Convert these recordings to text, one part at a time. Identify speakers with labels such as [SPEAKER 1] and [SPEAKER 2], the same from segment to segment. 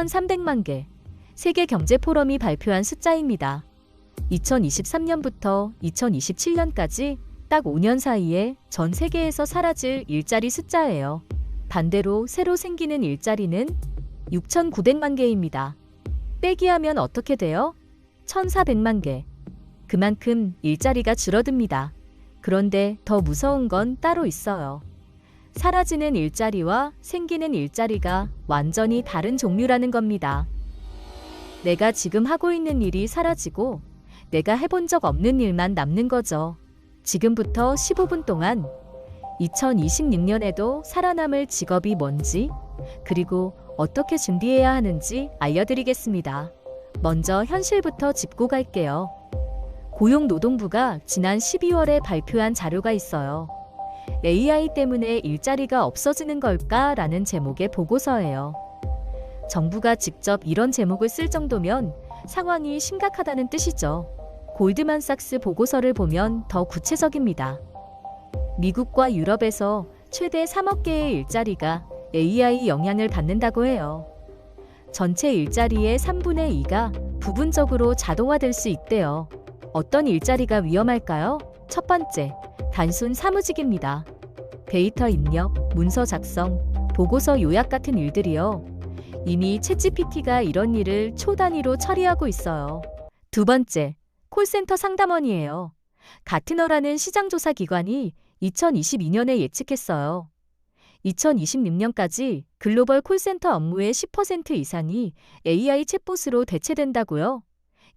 [SPEAKER 1] 1300만 개. 세계경제포럼이 발표한 숫자입니다. 2023년부터 2027년까지 딱 5년 사이에 전 세계에서 사라질 일자리 숫자예요. 반대로 새로 생기는 일자리는 6,900만 개입니다. 빼기하면 어떻게 돼요? 1,400만 개. 그만큼 일자리가 줄어듭니다. 그런데 더 무서운 건 따로 있어요. 사라지는 일자리와 생기는 일자리가 완전히 다른 종류라는 겁니다. 내가 지금 하고 있는 일이 사라지고 내가 해본 적 없는 일만 남는 거죠. 지금부터 15분 동안 2026년에도 살아남을 직업이 뭔지, 그리고 어떻게 준비해야 하는지 알려드리겠습니다. 먼저 현실부터 짚고 갈게요. 고용노동부가 지난 12월에 발표한 자료가 있어요. AI 때문에 일자리가 없어지는 걸까? 라는 제목의 보고서예요. 정부가 직접 이런 제목을 쓸 정도면 상황이 심각하다는 뜻이죠. 골드만삭스 보고서를 보면 더 구체적입니다. 미국과 유럽에서 최대 3억 개의 일자리가 AI 영향을 받는다고 해요. 전체 일자리의 3분의 2가 부분적으로 자동화될 수 있대요. 어떤 일자리가 위험할까요? 첫 번째, 단순 사무직입니다. 데이터 입력, 문서 작성, 보고서 요약 같은 일들이요. 이미 챗GPT가 이런 일을 초 단위로 처리하고 있어요. 두 번째, 콜센터 상담원이에요. 가트너라는 시장조사 기관이 2022년에 예측했어요. 2026년까지 글로벌 콜센터 업무의 10% 이상이 AI 챗봇으로 대체된다고요?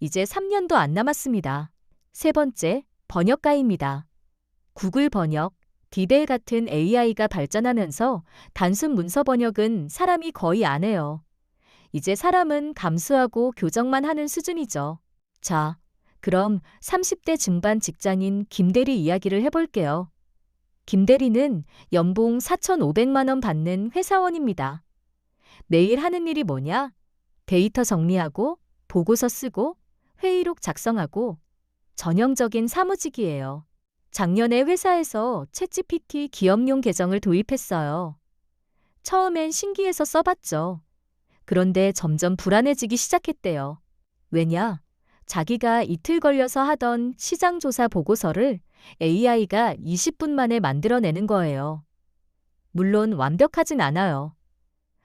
[SPEAKER 1] 이제 3년도 안 남았습니다. 세 번째, 번역가입니다. 구글 번역, 디벨 같은 AI가 발전하면서 단순 문서 번역은 사람이 거의 안 해요. 이제 사람은 감수하고 교정만 하는 수준이죠. 자, 그럼 30대 중반 직장인 김대리 이야기를 해볼게요. 김대리는 연봉 4,500만 원 받는 회사원입니다. 매일 하는 일이 뭐냐? 데이터 정리하고, 보고서 쓰고, 회의록 작성하고, 전형적인 사무직이에요. 작년에 회사에서 챗GPT 기업용 계정을 도입했어요. 처음엔 신기해서 써봤죠. 그런데 점점 불안해지기 시작했대요. 왜냐? 자기가 이틀 걸려서 하던 시장조사 보고서를 AI가 20분 만에 만들어내는 거예요. 물론 완벽하진 않아요.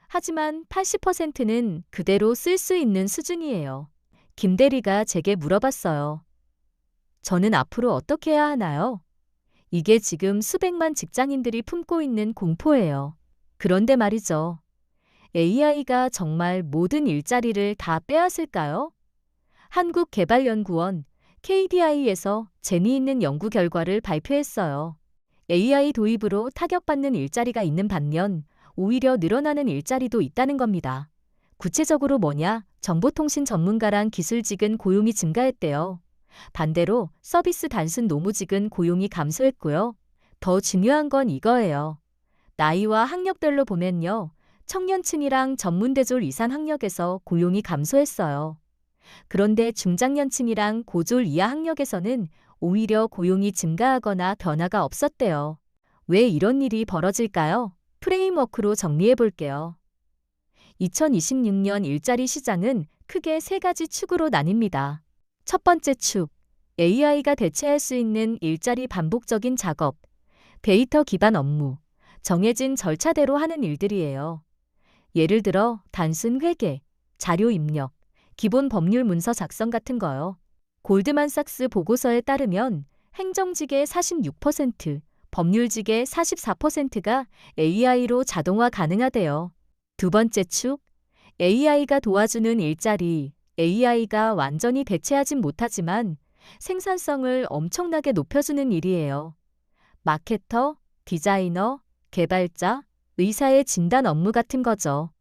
[SPEAKER 1] 하지만 80%는 그대로 쓸 수 있는 수준이에요. 김대리가 제게 물어봤어요. 저는 앞으로 어떻게 해야 하나요? 이게 지금 수백만 직장인들이 품고 있는 공포예요. 그런데 말이죠. AI가 정말 모든 일자리를 다 빼앗을까요? 한국개발연구원 KDI에서 재미있는 연구 결과를 발표했어요. AI 도입으로 타격받는 일자리가 있는 반면 오히려 늘어나는 일자리도 있다는 겁니다. 구체적으로 뭐냐? 정보통신 전문가랑 기술직은 고용이 증가했대요. 반대로 서비스 단순 노무직은 고용이 감소했고요. 더 중요한 건 이거예요. 나이와 학력별로 보면요. 청년층이랑 전문대졸 이상 학력에서 고용이 감소했어요. 그런데 중장년층이랑 고졸 이하 학력에서는 오히려 고용이 증가하거나 변화가 없었대요. 왜 이런 일이 벌어질까요? 프레임워크로 정리해 볼게요. 2026년 일자리 시장은 크게 세 가지 축으로 나뉩니다. 첫 번째 축, AI가 대체할 수 있는 일자리 반복적인 작업, 데이터 기반 업무, 정해진 절차대로 하는 일들이에요. 예를 들어 단순 회계, 자료 입력, 기본 법률 문서 작성 같은 거요. 골드만삭스 보고서에 따르면 행정직의 46%, 법률직의 44%가 AI로 자동화 가능하대요. 두 번째 축, AI가 도와주는 일자리, AI가 완전히 대체하진 못하지만 생산성을 엄청나게 높여주는 일이에요. 마케터, 디자이너, 개발자, 의사의 진단 업무 같은 거죠.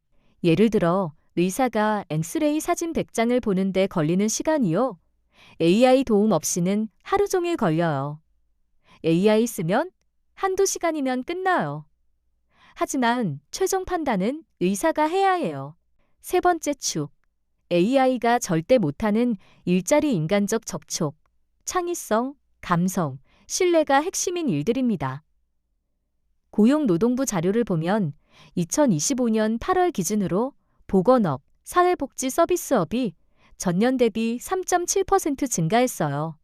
[SPEAKER 1] 예를 들어 의사가 엑스레이 사진 100장을 보는데 걸리는 시간이요. AI 도움 없이는 하루 종일 걸려요. AI 쓰면 한두 시간이면 끝나요. 하지만 최종 판단은 의사가 해야 해요. 세 번째 축, AI가 절대 못하는 일자리 인간적 접촉, 창의성, 감성, 신뢰가 핵심인 일들입니다. 고용노동부 자료를 보면 2025년 8월 기준으로 보건업, 사회복지 서비스업이 전년 대비 3.7% 증가했어요.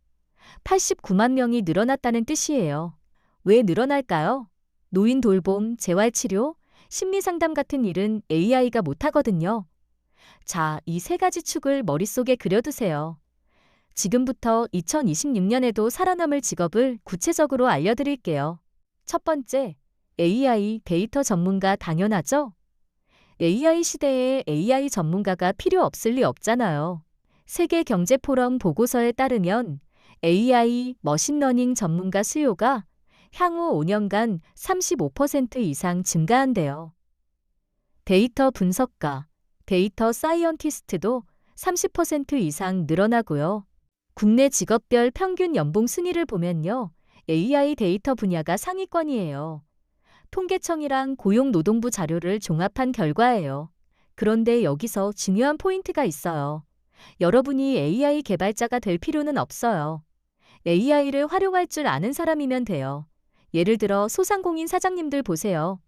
[SPEAKER 1] 89만 명이 늘어났다는 뜻이에요. 왜 늘어날까요? 노인 돌봄, 재활치료, 심리상담 같은 일은 AI가 못하거든요. 자, 이 세 가지 축을 머릿속에 그려두세요. 지금부터 2026년에도 살아남을 직업을 구체적으로 알려드릴게요. 첫 번째, AI 데이터 전문가 당연하죠? AI 시대에 AI 전문가가 필요 없을 리 없잖아요. 세계경제포럼 보고서에 따르면 AI 머신러닝 전문가 수요가 향후 5년간 35% 이상 증가한대요. 데이터 분석가, 데이터 사이언티스트도 30% 이상 늘어나고요. 국내 직업별 평균 연봉 순위를 보면요. AI 데이터 분야가 상위권이에요. 통계청이랑 고용노동부 자료를 종합한 결과예요. 그런데 여기서 중요한 포인트가 있어요. 여러분이 AI 개발자가 될 필요는 없어요. AI를 활용할 줄 아는 사람이면 돼요. 예를 들어 소상공인 사장님들 보세요.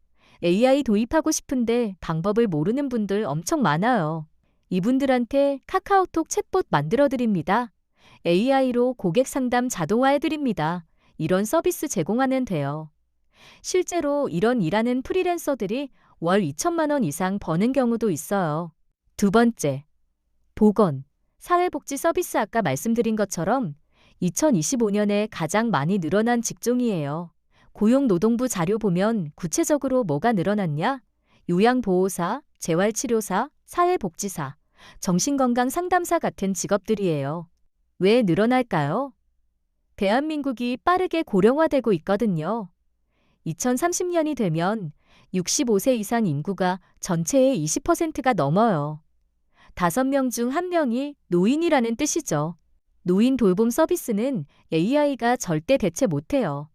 [SPEAKER 1] AI 도입하고 싶은데 방법을 모르는 분들 엄청 많아요. 이분들한테 카카오톡 챗봇 만들어드립니다. AI로 고객 상담 자동화해드립니다. 이런 서비스 제공하면 돼요. 실제로 이런 일하는 프리랜서들이 월 2천만 원 이상 버는 경우도 있어요. 두 번째, 보건, 사회복지 서비스 아까 말씀드린 것처럼 2025년에 가장 많이 늘어난 직종이에요. 고용노동부 자료 보면 구체적으로 뭐가 늘어났냐? 요양보호사, 재활치료사, 사회복지사, 정신건강 상담사 같은 직업들이에요. 왜 늘어날까요? 대한민국이 빠르게 고령화되고 있거든요. 2030년이 되면 65세 이상 인구가 전체의 20%가 넘어요. 5명 중 1명이 노인이라는 뜻이죠. 노인 돌봄 서비스는 AI가 절대 대체 못해요.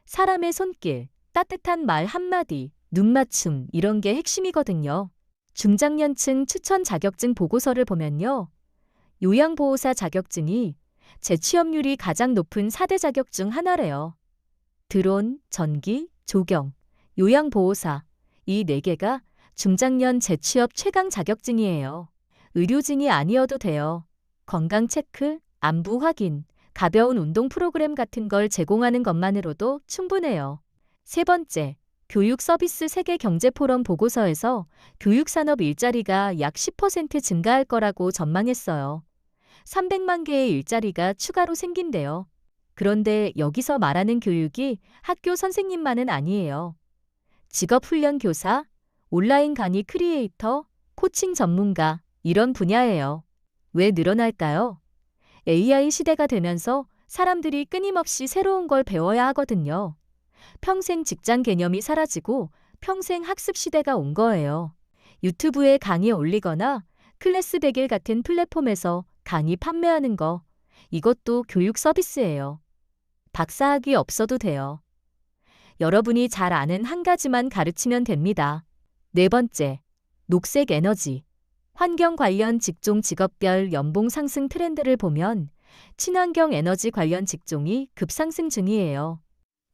[SPEAKER 1] 사람의 손길, 따뜻한 말 한마디, 눈맞춤 이런 게 핵심이거든요. 중장년층 추천 자격증 보고서를 보면요. 요양보호사 자격증이 재취업률이 가장 높은 4대 자격 중 하나래요. 드론, 전기, 조경, 요양보호사 이 4개가 중장년 재취업 최강 자격증이에요. 의료진이 아니어도 돼요. 건강 체크, 안부 확인, 가벼운 운동 프로그램 같은 걸 제공하는 것만으로도 충분해요. 세 번째, 교육 서비스 세계경제포럼 보고서에서 교육산업 일자리가 약 10% 증가할 거라고 전망했어요. 300만 개의 일자리가 추가로 생긴대요. 그런데 여기서 말하는 교육이 학교 선생님만은 아니에요. 직업훈련 교사, 온라인 강의 크리에이터, 코칭 전문가 이런 분야예요. 왜 늘어날까요? AI 시대가 되면서 사람들이 끊임없이 새로운 걸 배워야 하거든요. 평생 직장 개념이 사라지고 평생 학습 시대가 온 거예요. 유튜브에 강의 올리거나 클래스 100일 같은 플랫폼에서 강의 판매하는 거, 이것도 교육 서비스예요. 박사학위 없어도 돼요. 여러분이 잘 아는 한 가지만 가르치면 됩니다. 네 번째, 녹색 에너지. 환경 관련 직종 직업별 연봉 상승 트렌드를 보면 친환경 에너지 관련 직종이 급상승 중이에요.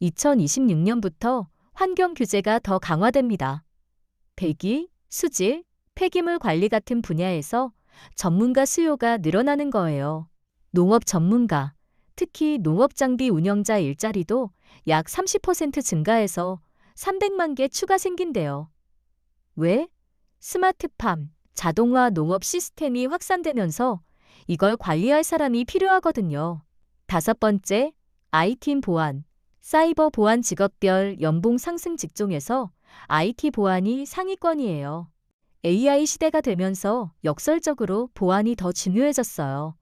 [SPEAKER 1] 2026년부터 환경 규제가 더 강화됩니다. 배기, 수질, 폐기물 관리 같은 분야에서 전문가 수요가 늘어나는 거예요. 농업 전문가, 특히 농업장비 운영자 일자리도 약 30% 증가해서 300만 개 추가 생긴대요. 왜? 스마트팜, 자동화 농업 시스템이 확산되면서 이걸 관리할 사람이 필요하거든요. 다섯 번째, IT인 보안, 사이버 보안 직업별 연봉 상승 직종에서 IT 보안이 상위권이에요. AI 시대가 되면서 역설적으로 보안이 더 중요해졌어요.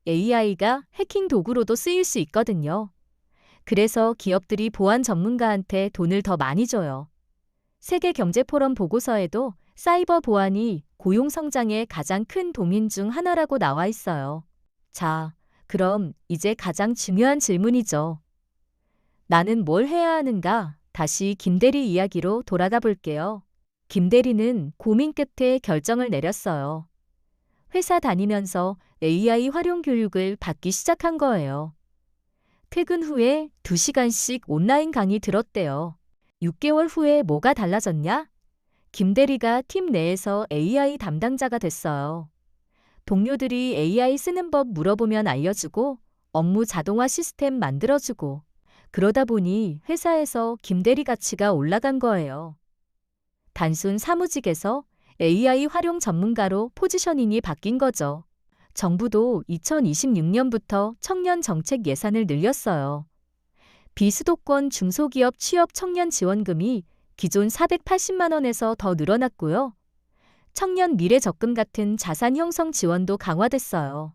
[SPEAKER 1] AI가 해킹 도구로도 쓰일 수 있거든요. 그래서 기업들이 보안 전문가한테 돈을 더 많이 줘요. 세계경제포럼 보고서에도 사이버 보안이 고용 성장의 가장 큰 동인 중 하나라고 나와 있어요. 자, 그럼 이제 가장 중요한 질문이죠. 나는 뭘 해야 하는가? 다시 김대리 이야기로 돌아가 볼게요. 김대리는 고민 끝에 결정을 내렸어요. 회사 다니면서 AI 활용 교육을 받기 시작한 거예요. 퇴근 후에 2시간씩 온라인 강의 들었대요. 6개월 후에 뭐가 달라졌냐? 김대리가 팀 내에서 AI 담당자가 됐어요. 동료들이 AI 쓰는 법 물어보면 알려주고 업무 자동화 시스템 만들어주고 그러다 보니 회사에서 김대리 가치가 올라간 거예요. 단순 사무직에서 AI 활용 전문가로 포지셔닝이 바뀐 거죠. 정부도 2026년부터 청년 정책 예산을 늘렸어요. 비수도권 중소기업 취업 청년 지원금이 기존 480만 원에서 더 늘어났고요. 청년 미래 적금 같은 자산 형성 지원도 강화됐어요.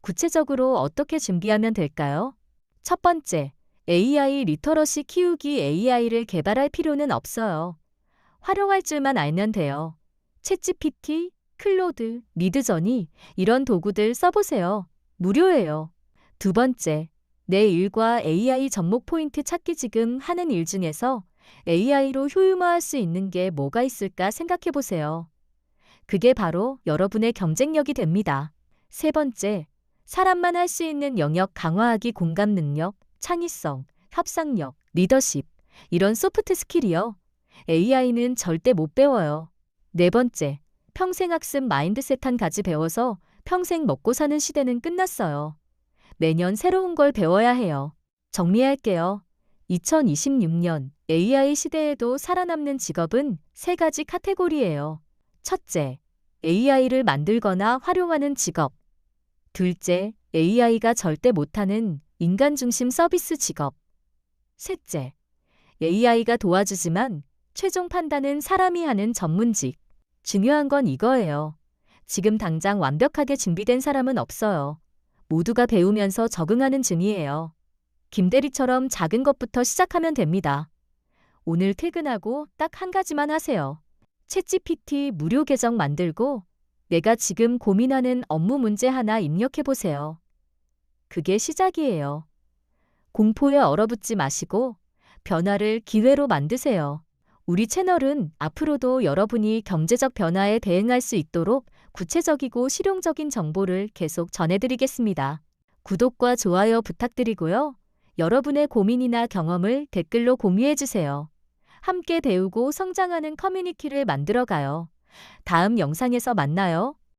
[SPEAKER 1] 구체적으로 어떻게 준비하면 될까요? 첫 번째, AI 리터러시 키우기. AI를 개발할 필요는 없어요. 활용할 줄만 알면 돼요. 챗GPT, 클로드, 미드저니 이런 도구들 써보세요. 무료예요. 두 번째, 내 일과 AI 접목 포인트 찾기. 지금 하는 일 중에서 AI로 효율화할 수 있는 게 뭐가 있을까 생각해 보세요. 그게 바로 여러분의 경쟁력이 됩니다. 세 번째, 사람만 할 수 있는 영역 강화하기. 공감 능력, 창의성, 협상력, 리더십 이런 소프트 스킬이요. AI는 절대 못 배워요. 네 번째, 평생학습 마인드셋. 한 가지 배워서 평생 먹고 사는 시대는 끝났어요. 매년 새로운 걸 배워야 해요. 정리할게요. 2026년 AI 시대에도 살아남는 직업은 세 가지 카테고리예요. 첫째, AI를 만들거나 활용하는 직업. 둘째, AI가 절대 못하는 인간 중심 서비스 직업. 셋째, AI가 도와주지만 최종 판단은 사람이 하는 전문직. 중요한 건 이거예요. 지금 당장 완벽하게 준비된 사람은 없어요. 모두가 배우면서 적응하는 중이에요. 김대리처럼 작은 것부터 시작하면 됩니다. 오늘 퇴근하고 딱 한 가지만 하세요. 챗GPT 무료 계정 만들고 내가 지금 고민하는 업무 문제 하나 입력해보세요. 그게 시작이에요. 공포에 얼어붙지 마시고 변화를 기회로 만드세요. 우리 채널은 앞으로도 여러분이 경제적 변화에 대응할 수 있도록 구체적이고 실용적인 정보를 계속 전해드리겠습니다. 구독과 좋아요 부탁드리고요. 여러분의 고민이나 경험을 댓글로 공유해주세요. 함께 배우고 성장하는 커뮤니티를 만들어가요. 다음 영상에서 만나요.